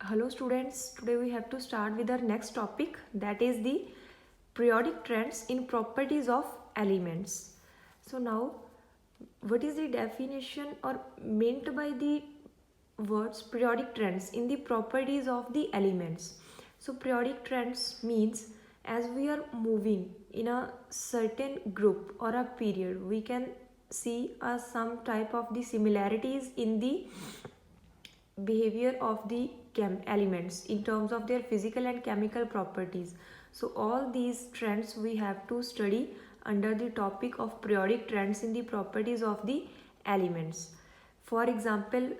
Hello students, today we have to start with our next topic, that is the periodic trends in properties of elements. So now, what is the definition or meant by the words periodic trends in the properties of the elements? So periodic trends means as we are moving in a certain group or a period, we can see some type of the similarities in the behavior of the elements in terms of their physical and chemical properties. So all these trends we have to study under the topic of periodic trends in the properties of the elements. For example,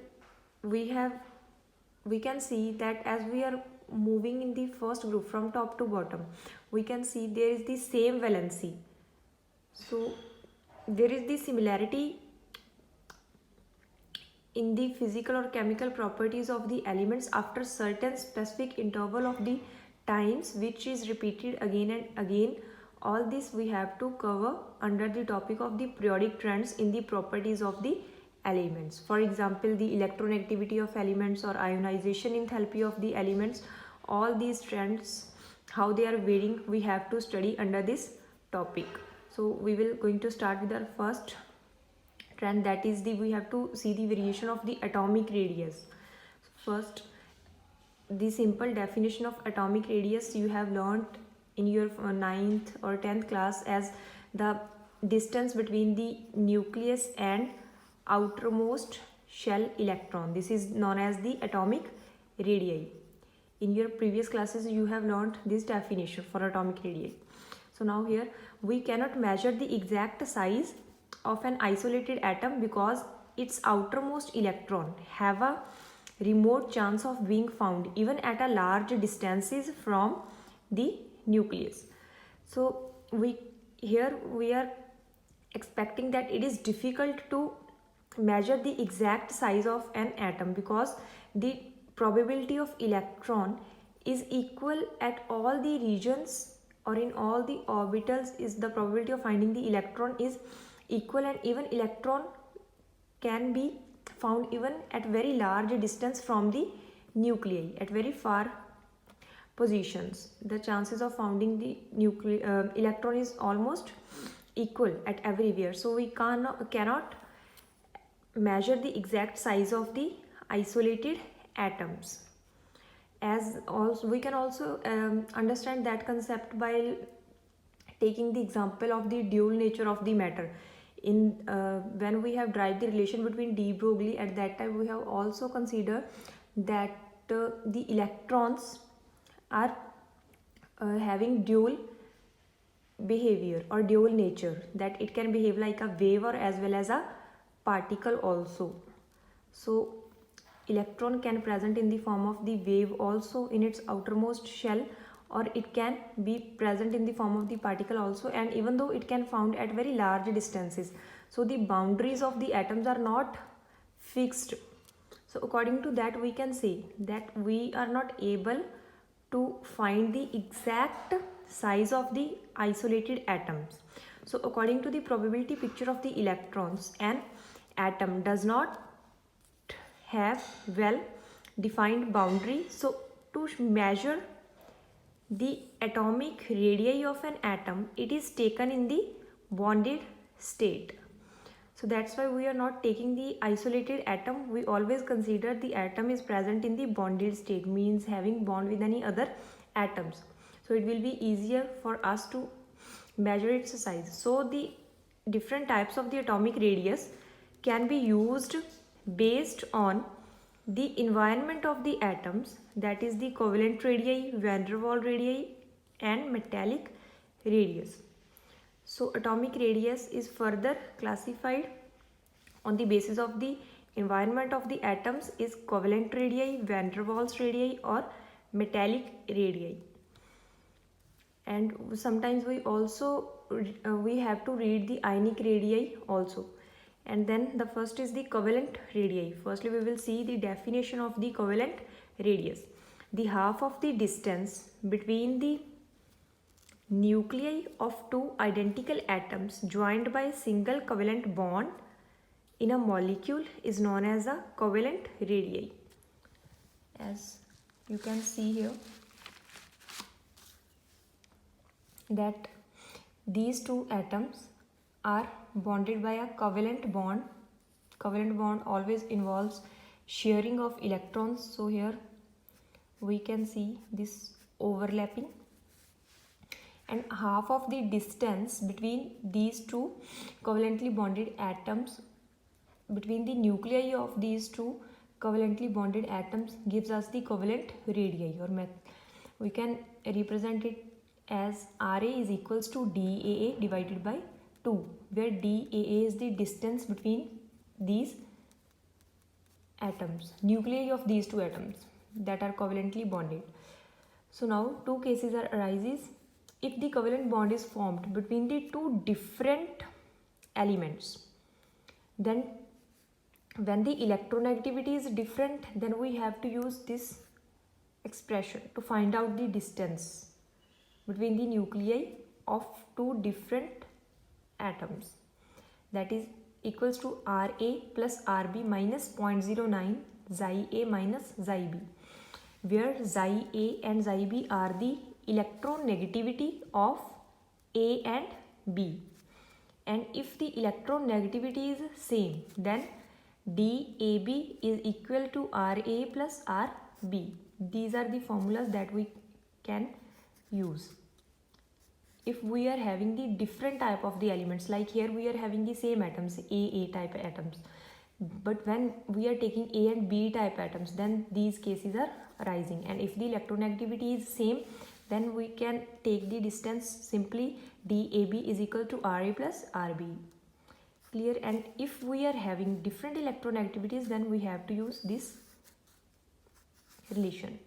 we can see that as we are moving in the first group from top to bottom, we can see there is the same valency. So there is the similarity in the physical or chemical properties of the elements after certain specific interval of the times, which is repeated again and again. All this we have to cover under the topic of the periodic trends in the properties of the elements. For example, the electronegativity of elements or ionization enthalpy of the elements, all these trends, how they are varying, we have to study under this topic. So we will going to start with our first trend, that is we have to see the variation of the atomic radius. First, the simple definition of atomic radius you have learned in your 9th or 10th class as the distance between the nucleus and outermost shell electron. This is known as the atomic radii. In your previous classes you have learned this definition for atomic radii. So now here we cannot measure the exact size of an isolated atom because its outermost electron have a remote chance of being found even at a large distances from the nucleus. So we are expecting that it is difficult to measure the exact size of an atom because the probability of electron is equal at all the regions or in all the orbitals. Is the probability of finding the electron is equal, and even electron can be found even at very large distance from the nuclei at very far positions. The chances of finding the electron is almost equal at everywhere. So we cannot measure the exact size of the isolated atoms. As also we can also understand that concept by taking the example of the dual nature of the matter. In when we have derived the relation between de Broglie, at that time we have also considered that the electrons are having dual behavior or dual nature, that it can behave like a wave or as well as a particle also. So electron can present in the form of the wave also in its outermost shell, or it can be present in the form of the particle also, and even though it can found at very large distances. So the boundaries of the atoms are not fixed. So according to that we can say that we are not able to find the exact size of the isolated atoms. So according to the probability picture of the electrons, an atom does not have well defined boundary. So to measure the atomic radii of an atom, it is taken in the bonded state. So that's why we are not taking the isolated atom. We always consider the atom is present in the bonded state, means having bond with any other atoms. So it will be easier for us to measure its size. So the different types of the atomic radius can be used based on the environment of the atoms, that is the covalent radii, van der Waals radii and metallic radius. So atomic radius is further classified on the basis of the environment of the atoms is covalent radii, van der Waals radii or metallic radii. And sometimes we also we have to read the ionic radii also. And then the first is the covalent radii. Firstly we will see the definition of the covalent radius. The half of the distance between the nuclei of two identical atoms joined by a single covalent bond in a molecule is known as a covalent radii. As you can see here that these two atoms are bonded by a covalent bond. Covalent bond always involves sharing of electrons, so here we can see this overlapping, and half of the distance between these two covalently bonded atoms, between the nuclei of these two covalently bonded atoms, gives us the covalent radii, or we can represent it as Ra is equals to daa divided by 2, where daa is the distance between these atoms, nuclei of these two atoms that are covalently bonded. So now two cases arises. If the covalent bond is formed between the two different elements, then when the electronegativity is different, then we have to use this expression to find out the distance between the nuclei of two different atoms, that is equals to Ra plus Rb minus 0.09 Xi A minus Xi B, where Xi A and Xi B are the electronegativity of A and B, and if the electronegativity is same, then DAB is equal to RA plus RB. These are the formulas that we can use if we are having the different type of the elements. Like here we are having the same atoms, A type atoms, but when we are taking A and B type atoms, then these cases are arising, and if the electronegativity is same, then we can take the distance simply DAB is equal to RA plus RB. Clear? And if we are having different electronegativities, then we have to use this relation.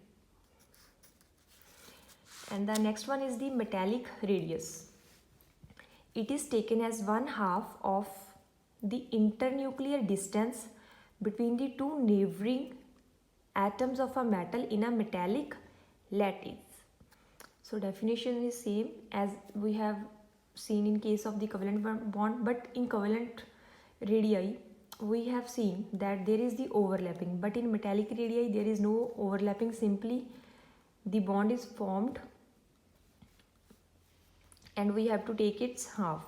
And the next one is the metallic radius. It is taken as 1/2 of the internuclear distance between the two neighboring atoms of a metal in a metallic lattice. So definition is same as we have seen in case of the covalent bond, but in covalent radii we have seen that there is the overlapping, but in metallic radii there is no overlapping. Simply the bond is formed and we have to take its half.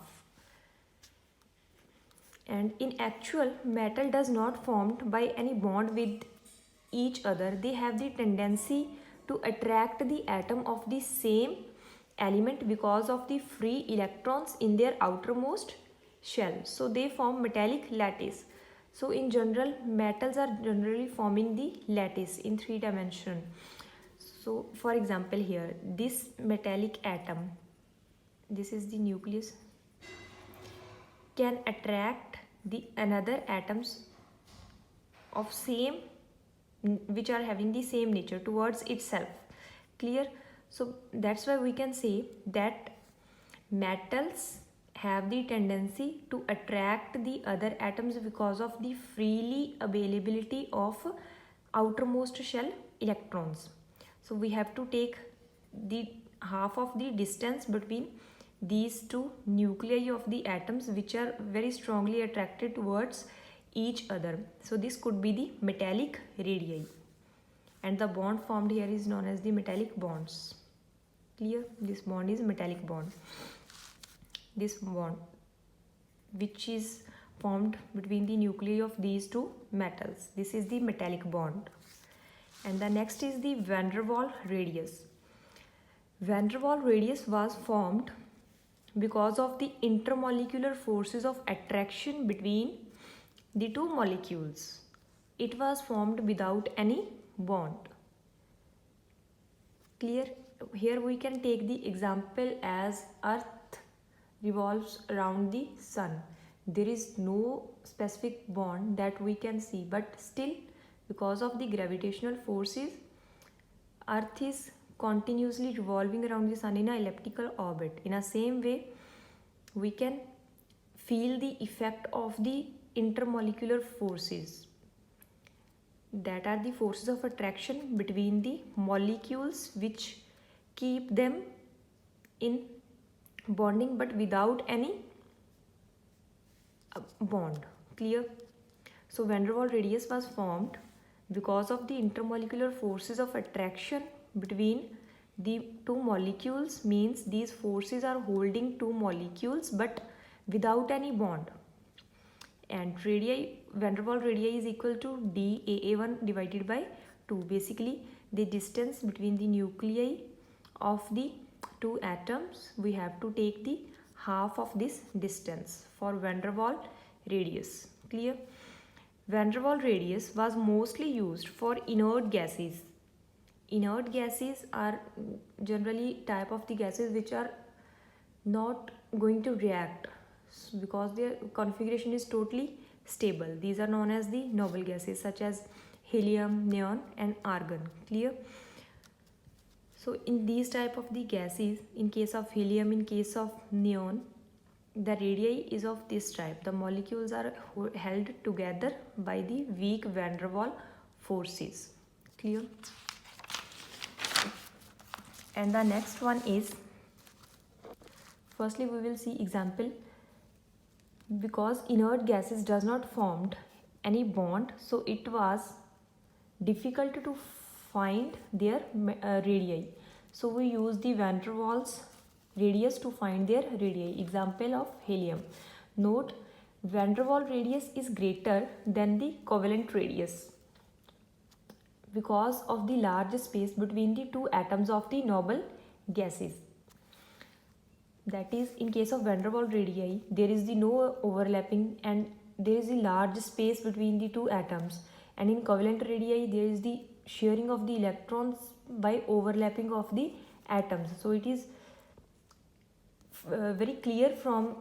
And in actual, metal does not formed by any bond with each other. They have the tendency to attract the atom of the same element because of the free electrons in their outermost shell. So they form metallic lattice. So in general, metals are generally forming the lattice in 3 dimension. So for example here, this metallic atom, this is the nucleus, can attract the another atoms of same, which are having the same nature, towards itself. Clear? So that's why we can say that metals have the tendency to attract the other atoms because of the freely availability of outermost shell electrons. So we have to take the half of the distance between these two nuclei of the atoms which are very strongly attracted towards each other. So this could be the metallic radii, and the bond formed here is known as the metallic bonds. Clear? This bond is metallic bond. This bond which is formed between the nuclei of these two metals, this is the metallic bond. And the next is the van der Waals radius. Van der Waals radius was formed because of the intermolecular forces of attraction between the two molecules. It was formed without any bond. Clear? Here we can take the example as Earth revolves around the sun. There is no specific bond that we can see, but still because of the gravitational forces, Earth is continuously revolving around the sun in an elliptical orbit. In the same way, we can feel the effect of the intermolecular forces, that are the forces of attraction between the molecules which keep them in bonding but without any bond. Clear? So van der Waals radius was formed because of the intermolecular forces of attraction between the two molecules, means these forces are holding two molecules but without any bond, and radii, van der Waals radii is equal to dAA1 divided by 2. Basically the distance between the nuclei of the two atoms, we have to take the half of this distance for van der Waals radius. Clear? Van der Waals radius was mostly used for inert gases. Inert gases are generally type of the gases which are not going to react because their configuration is totally stable. These are known as the noble gases such as helium, neon and argon. Clear? So in these type of the gases, in case of helium, in case of neon, the radii is of this type. The molecules are held together by the weak van der Waals forces. Clear? And the next one is, firstly we will see example. Because inert gases does not formed any bond, so it was difficult to find their radii. So we use the van der Waals radius to find their radii. Example of helium. Note, van der Waals radius is greater than the covalent radius because of the large space between the two atoms of the noble gases. That is, in case of van der Waals radii, there is the no overlapping and there is a large space between the two atoms, and in covalent radii there is the sharing of the electrons by overlapping of the atoms. So it is very clear from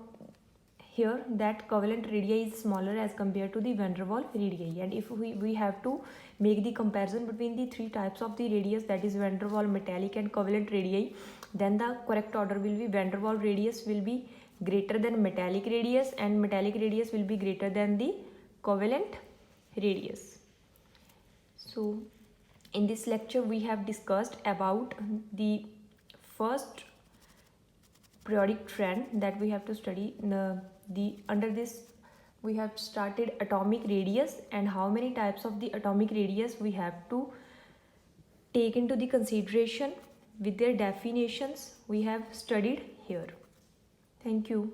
here that covalent radii is smaller as compared to the van der Waals radii, and if we have to make the comparison between the three types of the radius, that is van der Waals, metallic and covalent radii, then the correct order will be van der Waals radius will be greater than metallic radius and metallic radius will be greater than the covalent radius. So in this lecture we have discussed about the first periodic trend that we have to study. Under this we have started atomic radius and how many types of the atomic radius we have to take into the consideration with their definitions we have studied here. Thank you.